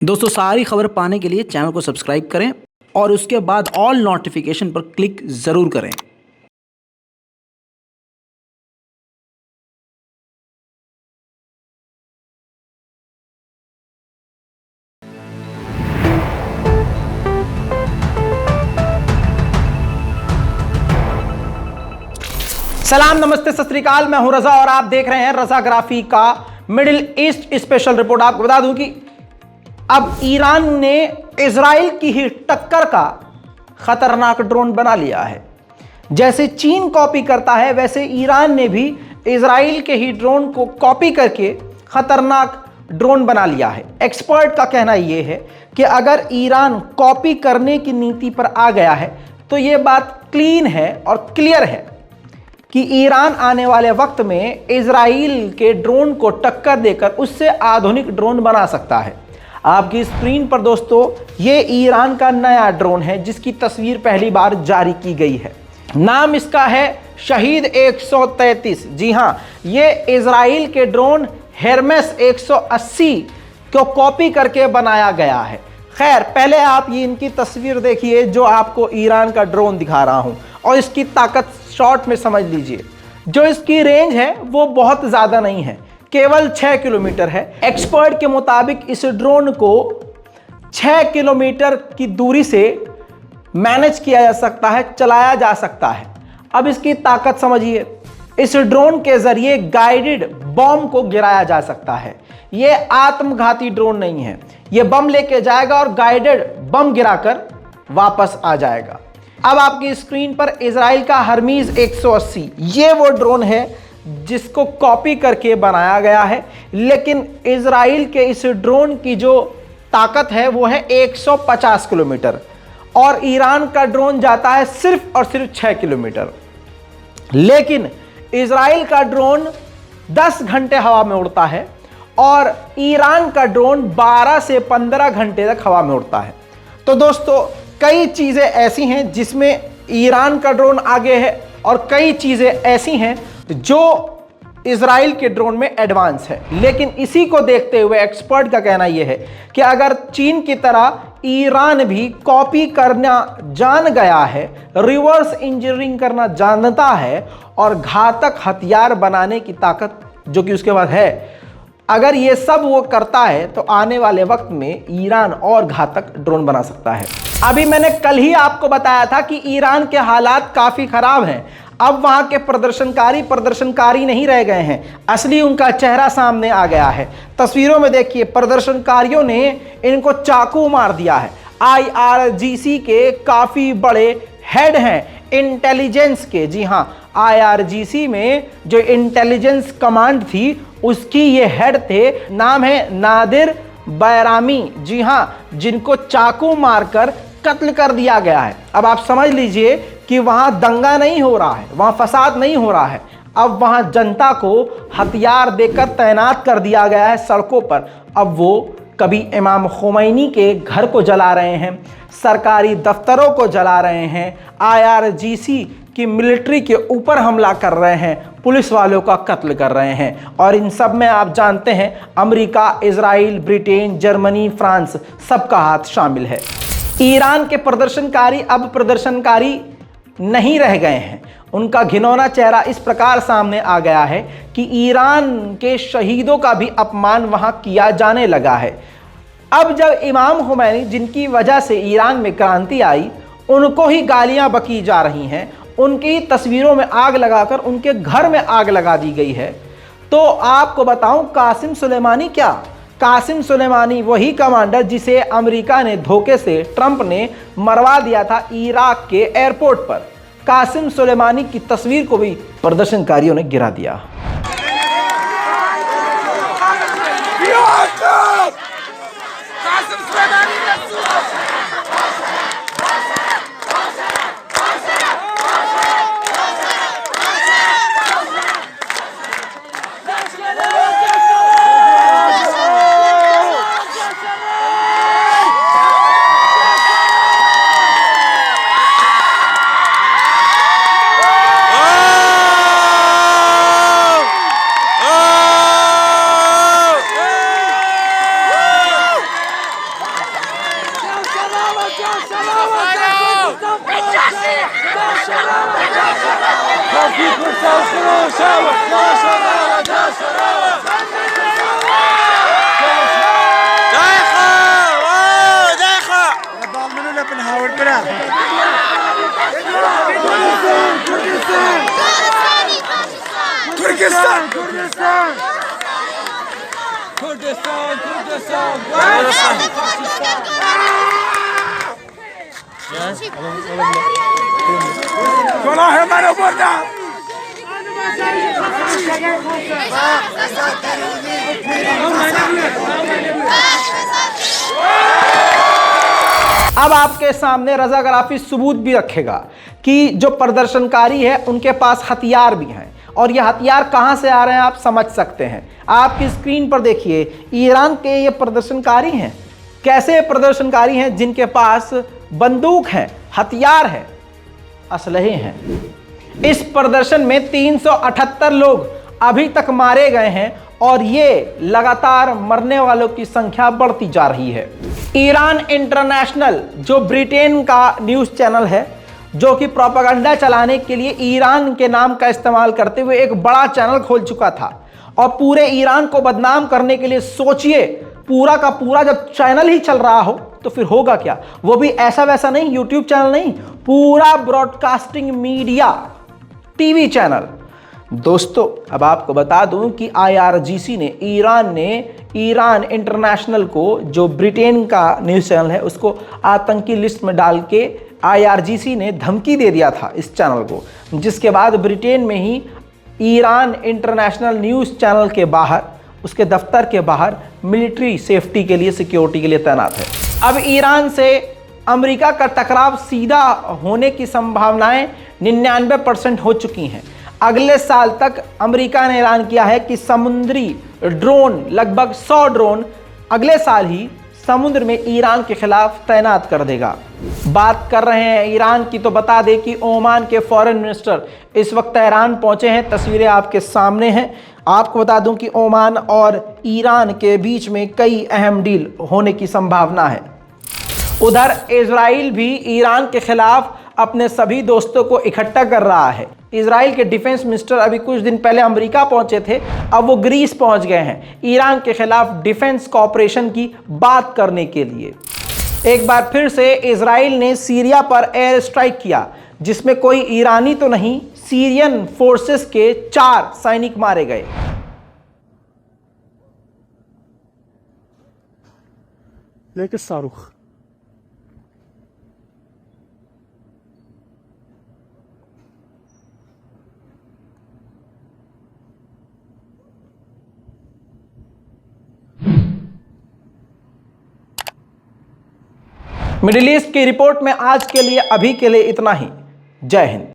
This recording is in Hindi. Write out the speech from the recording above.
दोस्तों सारी खबर पाने के लिए चैनल को सब्सक्राइब करें और उसके बाद ऑल नोटिफिकेशन पर क्लिक ज़रूर करें। सलाम, नमस्ते, सत श्री अकाल। मैं हूं रजा और आप देख रहे हैं रजाग्राफी का मिडिल ईस्ट स्पेशल रिपोर्ट। आपको बता दूं कि अब ईरान ने इजराइल की ही टक्कर का खतरनाक ड्रोन बना लिया है। जैसे चीन कॉपी करता है वैसे ईरान ने भी इजराइल के ही ड्रोन को कॉपी करके खतरनाक ड्रोन बना लिया है। एक्सपर्ट का कहना यह है कि अगर ईरान कॉपी करने की नीति पर आ गया है तो यह बात क्लीन है और क्लियर है कि ईरान आने वाले वक्त में इजराइल के ड्रोन को टक्कर देकर उससे आधुनिक ड्रोन बना सकता है। आपकी स्क्रीन पर दोस्तों ये ईरान का नया ड्रोन है जिसकी तस्वीर पहली बार जारी की गई है। नाम इसका है शहीद 133। जी हां, ये इजराइल के ड्रोन हेरमेस 180 को कॉपी करके बनाया गया है। खैर, पहले आप ये इनकी तस्वीर देखिए जो आपको ईरान का ड्रोन दिखा रहा हूं और इसकी ताकत शॉर्ट में समझ लीजिए। जो इसकी रेंज है वो बहुत ज़्यादा नहीं है, केवल 6 किलोमीटर है। एक्सपर्ट के मुताबिक इस ड्रोन को 6 किलोमीटर की दूरी से मैनेज किया जा सकता है, चलाया जा सकता है। अब इसकी ताकत समझिए। इस ड्रोन के जरिए गाइडेड बम को गिराया जा सकता है। यह आत्मघाती ड्रोन नहीं है, यह बम लेके जाएगा और गाइडेड बम गिराकर वापस आ जाएगा। अब आपकी स्क्रीन पर इजराइल का हर्मीज 180, ये वो ड्रोन है जिसको कॉपी करके बनाया गया है। लेकिन इजराइल के इस ड्रोन की जो ताकत है वो है 150 किलोमीटर और ईरान का ड्रोन जाता है सिर्फ और सिर्फ 6 किलोमीटर। लेकिन इजराइल का ड्रोन 10 घंटे हवा में उड़ता है और ईरान का ड्रोन 12 से 15 घंटे तक हवा में उड़ता है। तो दोस्तों कई चीज़ें ऐसी हैं जिसमें ईरान का ड्रोन आगे है और कई चीज़ें ऐसी हैं जो इजराइल के ड्रोन में एडवांस है। लेकिन इसी को देखते हुए एक्सपर्ट का कहना यह है कि अगर चीन की तरह ईरान भी कॉपी करना जान गया है, रिवर्स इंजीनियरिंग करना जानता है और घातक हथियार बनाने की ताकत जो कि उसके पास है, अगर ये सब वो करता है तो आने वाले वक्त में ईरान और घातक ड्रोन बना सकता है। अभी मैंने कल ही आपको बताया था कि ईरान के हालात काफ़ी ख़राब हैं। अब वहाँ के प्रदर्शनकारी नहीं रह गए हैं, असली उनका चेहरा सामने आ गया है। तस्वीरों में देखिए, प्रदर्शनकारियों ने इनको चाकू मार दिया है। IRGC के काफ़ी बड़े हेड हैं इंटेलिजेंस के। जी हाँ, IRGC में जो इंटेलिजेंस कमांड थी उसकी ये हेड थे, नाम है नादिर बैरामी। जी हाँ, जिनको चाकू मारकर कत्ल कर दिया गया है। अब आप समझ लीजिए कि वहाँ दंगा नहीं हो रहा है, वहाँ फसाद नहीं हो रहा है। अब वहाँ जनता को हथियार देकर तैनात कर दिया गया है सड़कों पर। अब वो कभी इमाम खुमैनी के घर को जला रहे हैं, सरकारी दफ्तरों को जला रहे हैं, IRGC की मिलिट्री के ऊपर हमला कर रहे हैं, पुलिस वालों का कत्ल कर रहे हैं। और इन सब में आप जानते हैं America, Israel, Britain, Germany, France सबका हाथ शामिल है। ईरान के प्रदर्शनकारी अब प्रदर्शनकारी नहीं रह गए हैं। उनका घिनौना चेहरा इस प्रकार सामने आ गया है कि ईरान के शहीदों का भी अपमान वहां किया जाने लगा है। अब जब इमाम खुमैनी, जिनकी वजह से ईरान में क्रांति आई, उनको ही गालियां बकी जा रही हैं, उनकी तस्वीरों में आग लगाकर उनके घर में आग लगा दी गई है, तो आपको बताऊं कासिम सुलेमानी क्या? कासिम सुलेमानी वही कमांडर जिसे अमेरिका ने धोखे से, ट्रंप ने मरवा दिया था इराक के एयरपोर्ट पर। कासिम सुलेमानी की तस्वीर को भी प्रदर्शनकारियों ने गिरा दिया। अब आपके सामने रजा गराफी सबूत भी रखेगा कि जो प्रदर्शनकारी है उनके पास हथियार भी हैं, और ये हथियार कहां से आ रहे हैं आप समझ सकते हैं। आपकी स्क्रीन पर देखिए, ईरान के ये प्रदर्शनकारी हैं। कैसे प्रदर्शनकारी हैं? जिनके पास बंदूक है, हथियार है, असलहे हैं। इस प्रदर्शन में 378 लोग अभी तक मारे गए हैं और ये लगातार मरने वालों की संख्या बढ़ती जा रही है। ईरान इंटरनेशनल जो ब्रिटेन का न्यूज़ चैनल है, जो कि प्रोपेगेंडा चलाने के लिए ईरान के नाम का इस्तेमाल करते हुए एक बड़ा चैनल खोल चुका था, और पूरे ईरान को बदनाम करने के लिए सोचिए, पूरा का पूरा जब चैनल ही चल रहा हो तो फिर होगा क्या। वो भी ऐसा वैसा नहीं, यूट्यूब चैनल नहीं, पूरा ब्रॉडकास्टिंग मीडिया, टीवी चैनल। दोस्तों, अब आपको बता दूं कि IRGC ने ईरान इंटरनेशनल को, जो ब्रिटेन का न्यूज़ चैनल है, उसको आतंकी लिस्ट में डाल के IRGC ने धमकी दे दिया था इस चैनल को, जिसके बाद ब्रिटेन में ही ईरान इंटरनेशनल न्यूज़ चैनल के बाहर, उसके दफ्तर के बाहर मिलिट्री सेफ्टी के लिए, सिक्योरिटी के लिए तैनात है। अब ईरान से अमेरिका का टकराव सीधा होने की संभावनाएं 99% हो चुकी हैं। अगले साल तक अमेरिका ने ऐलान किया है कि समुद्री ड्रोन, लगभग 100 ड्रोन अगले साल ही समुद्र में ईरान के खिलाफ तैनात कर देगा। बात कर रहे हैं ईरान की, तो बता दें कि ओमान के फॉरेन मिनिस्टर इस वक्त तेहरान पहुंचे हैं। तस्वीरें आपके सामने हैं। आपको बता दूं कि ओमान और ईरान के बीच में कई अहम डील होने की संभावना है। उधर इजराइल भी ईरान के खिलाफ अपने सभी दोस्तों को इकट्ठा कर रहा है। इजराइल के डिफेंस मिनिस्टर अभी कुछ दिन पहले अमेरिका पहुंचे थे, अब वो ग्रीस पहुंच गए हैं ईरान के खिलाफ डिफेंस कॉपरेशन की बात करने के लिए। एक बार फिर से इजराइल ने सीरिया पर एयर स्ट्राइक किया, जिसमें कोई ईरानी तो नहीं, सीरियन फोर्सेस के 4 सैनिक मारे गए। लेके सारुख मिडिल ईस्ट की रिपोर्ट में आज के लिए, अभी के लिए इतना ही। जय हिंद।